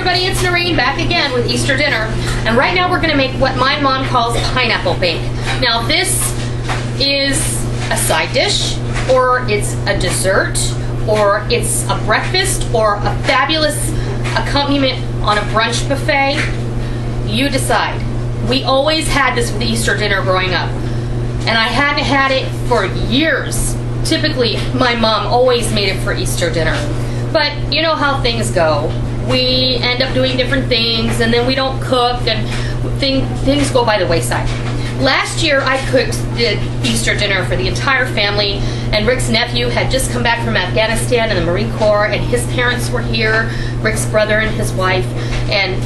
everybody, it's Noreen back again with Easter dinner. And right now we're going to make what my mom calls pineapple bake. Now this is a side dish, or it's a dessert, or it's a breakfast, or a fabulous accompaniment on a brunch buffet. You decide. We always had this with Easter dinner growing up. And I hadn't had it for years. Typically, my mom always made it for Easter dinner. But you know how things go. We end up doing different things, and then we don't cook, and things go by the wayside. Last year, I did Easter dinner for the entire family, and Rick's nephew had just come back from Afghanistan and the Marine Corps, and his parents were here, Rick's brother and his wife, and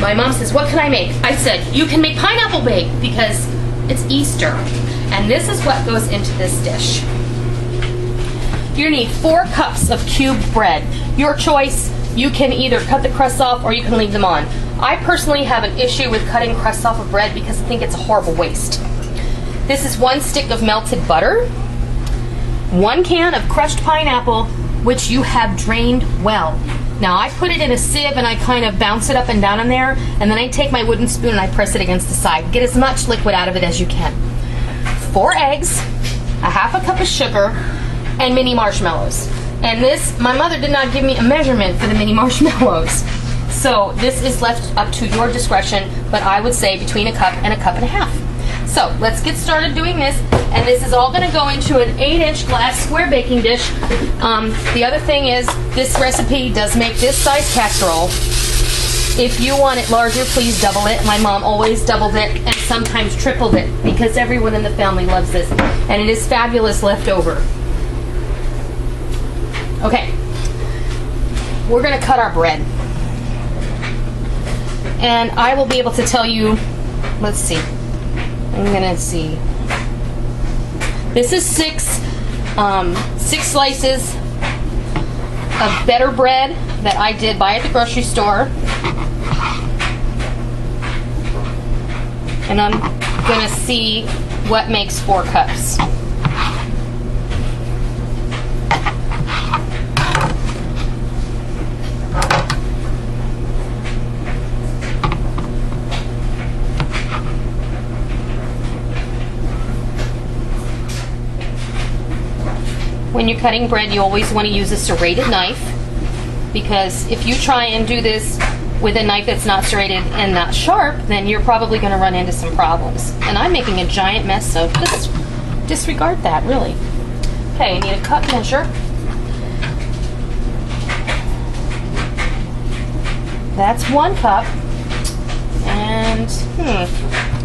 my mom says, what can I make? I said, you can make pineapple bake, because it's Easter. And this is what goes into this dish. You need 4 cups of cubed bread. Your choice. You can either cut the crusts off or you can leave them on. I personally have an issue with cutting crusts off of bread because I think it's a horrible waste. This is 1 stick of melted butter, 1 can of crushed pineapple, which you have drained well. Now I put it in a sieve and I kind of bounce it up and down in there, and then I take my wooden spoon and I press it against the side. Get as much liquid out of it as you can. 4 eggs, a half a cup of sugar, and mini marshmallows. And this, my mother did not give me a measurement for the mini marshmallows. So this is left up to your discretion, but I would say between a cup and a cup and a half. So let's get started doing this, and this is all going to go into an 8-inch glass square baking dish. The other thing is, this recipe does make this size casserole. If you want it larger, please double it. My mom always doubled it and sometimes tripled it because everyone in the family loves this, and it is fabulous leftover. Okay, we're going to cut our bread. And I will be able to tell you, let's see. I'm going to see. This is 6 slices of better bread that I did buy at the grocery store. And I'm going to see what makes 4 cups. When you're cutting bread, you always want to use a serrated knife, because if you try and do this with a knife that's not serrated and not sharp, then you're probably going to run into some problems. And I'm making a giant mess, so just disregard that, really. Okay, I need a cup measure. That's 1 cup. And,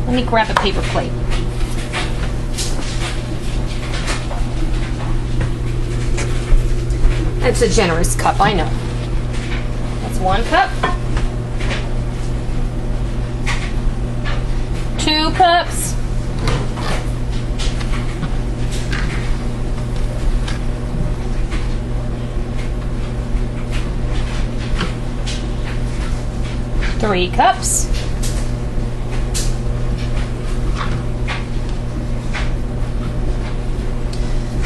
let me grab a paper plate. It's a generous cup, I know. That's 1 cup. 2 cups. 3 cups.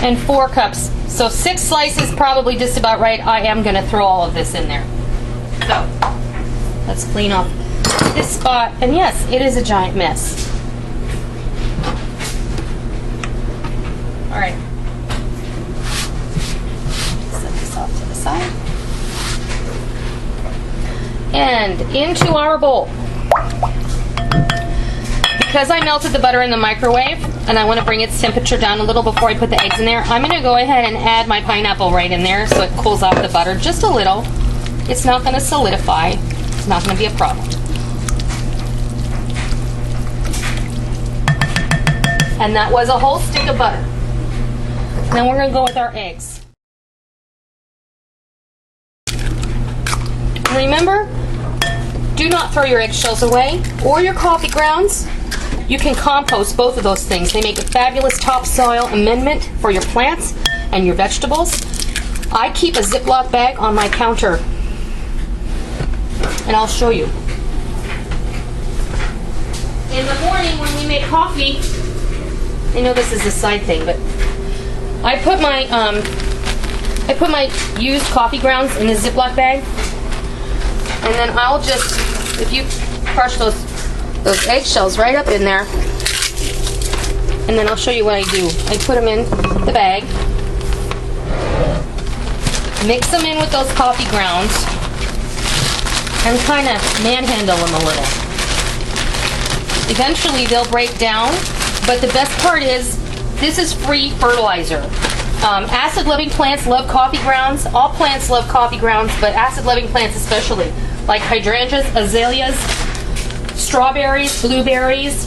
And 4 cups. So 6 slices, probably just about right. I am going to throw all of this in there. So let's clean off this spot. And yes, it is a giant mess. All right. Set this off to the side. And into our bowl. Because I melted the butter in the microwave and I want to bring its temperature down a little before I put the eggs in there, I'm going to go ahead and add my pineapple right in there so it cools off the butter just a little. It's not going to solidify. It's not going to be a problem. And that was a whole stick of butter. Then we're going to go with our eggs. Remember, do not throw your eggshells away or your coffee grounds. You can compost both of those things. They make a fabulous topsoil amendment for your plants and your vegetables. I keep a Ziploc bag on my counter, and I'll show you. In the morning when we make coffee, I know this is a side thing, but I put my used coffee grounds in a Ziploc bag. And then I'll just, if you crush those eggshells right up in there, and then I'll show you what I do. I put them in the bag, mix them in with those coffee grounds, and kind of manhandle them a little. Eventually they'll break down, but the best part is this is free fertilizer. Acid-loving plants love coffee grounds. All plants love coffee grounds, but acid-loving plants especially, like hydrangeas, azaleas, strawberries, blueberries.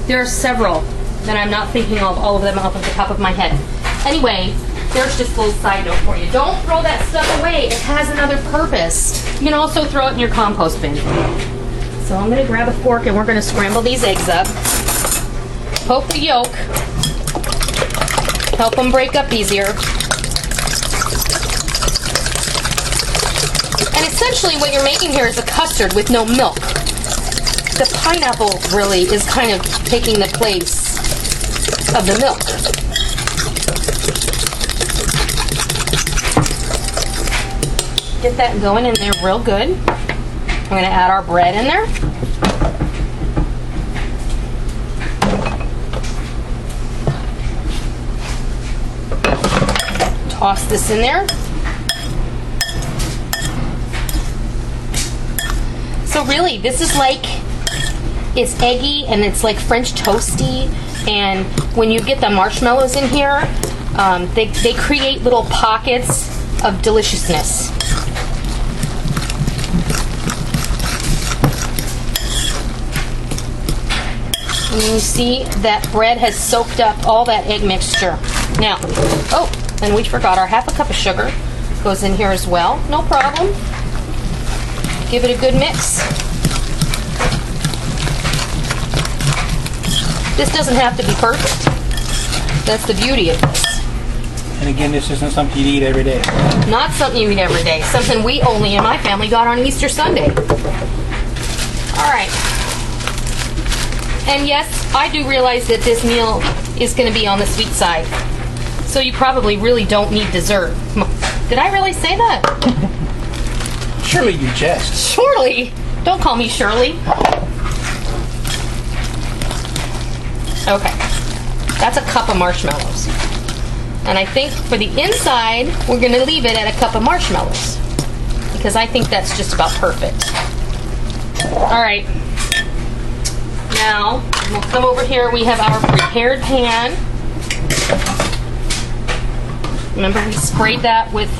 There are several that I'm not thinking of all of them off of the top of my head. Anyway, there's just a little side note for you. Don't throw that stuff away. It has another purpose. You can also throw it in your compost bin. So I'm going to grab a fork and we're going to scramble these eggs up. Poke the yolk. Help them break up easier. And essentially what you're making here is a custard with no milk. The pineapple really is kind of taking the place of the milk. Get that going in there real good. We're going to add our bread in there. Toss this in there. So really, this is like, it's eggy and it's like French toasty. And when you get the marshmallows in here, they create little pockets of deliciousness. And you see that bread has soaked up all that egg mixture. Now, oh, and we forgot our half a cup of sugar goes in here as well. No problem. Give it a good mix. This doesn't have to be perfect. That's the beauty of this. And again, this isn't something you eat every day. Not something you eat every day. Something we only in my family got on Easter Sunday. All right. And yes, I do realize that this meal is going to be on the sweet side. So you probably really don't need dessert. Did I really say that? Surely you jest. Surely. Don't call me Shirley. Okay. That's a cup of marshmallows. And I think for the inside, we're going to leave it at a cup of marshmallows. Because I think that's just about perfect. All right. Now, we'll come over here. We have our prepared pan. Remember, we sprayed that with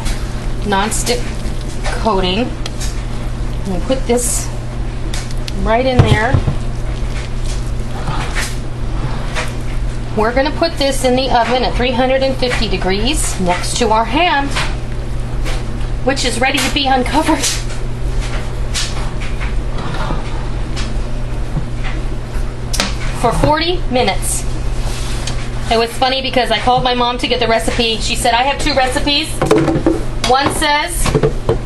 non-stick coating. And we'll put this right in there. We're going to put this in the oven at 350 degrees next to our ham, which is ready to be uncovered. For 40 minutes. It was funny because I called my mom to get the recipe. She said, I have two recipes. One says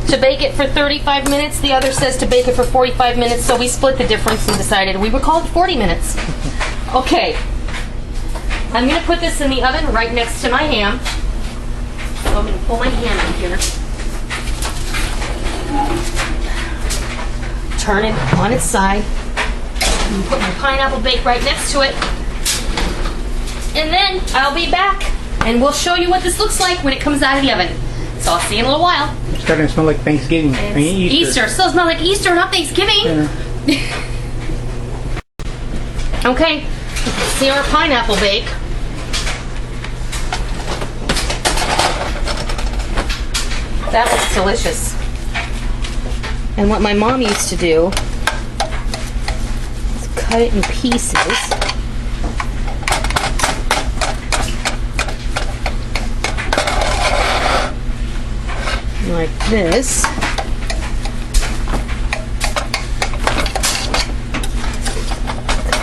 to bake it for 35 minutes. The other says to bake it for 45 minutes. So we split the difference and decided we would call it 40 minutes. Okay. I'm going to put this in the oven right next to my ham. So I'm going to pull my ham in here. Turn it on its side. And put my pineapple bake right next to it. And then I'll be back and we'll show you what this looks like when it comes out of the oven. So I'll see you in a little while. It's starting to smell like Thanksgiving. I mean, Easter. Still smells like Easter, not Thanksgiving. Okay, see our pineapple bake. That looks delicious. And what my mom used to do is cut it in pieces. Like this.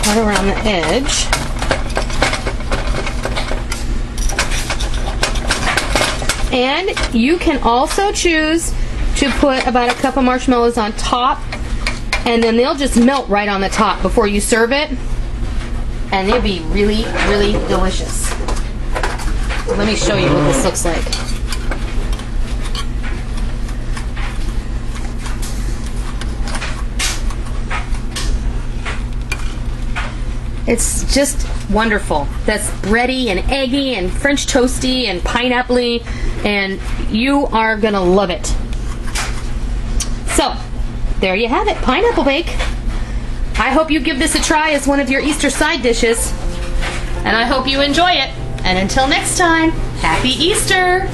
Cut around the edge. And you can also choose to put about a cup of marshmallows on top, and then they'll just melt right on the top before you serve it, and they'll be really, really delicious. Let me show you what this looks like. It's just wonderful. That's bready and eggy and French toasty and pineapple-y, and you are gonna love it. So, there you have it, pineapple bake. I hope you give this a try as one of your Easter side dishes, and I hope you enjoy it. And until next time, happy Easter!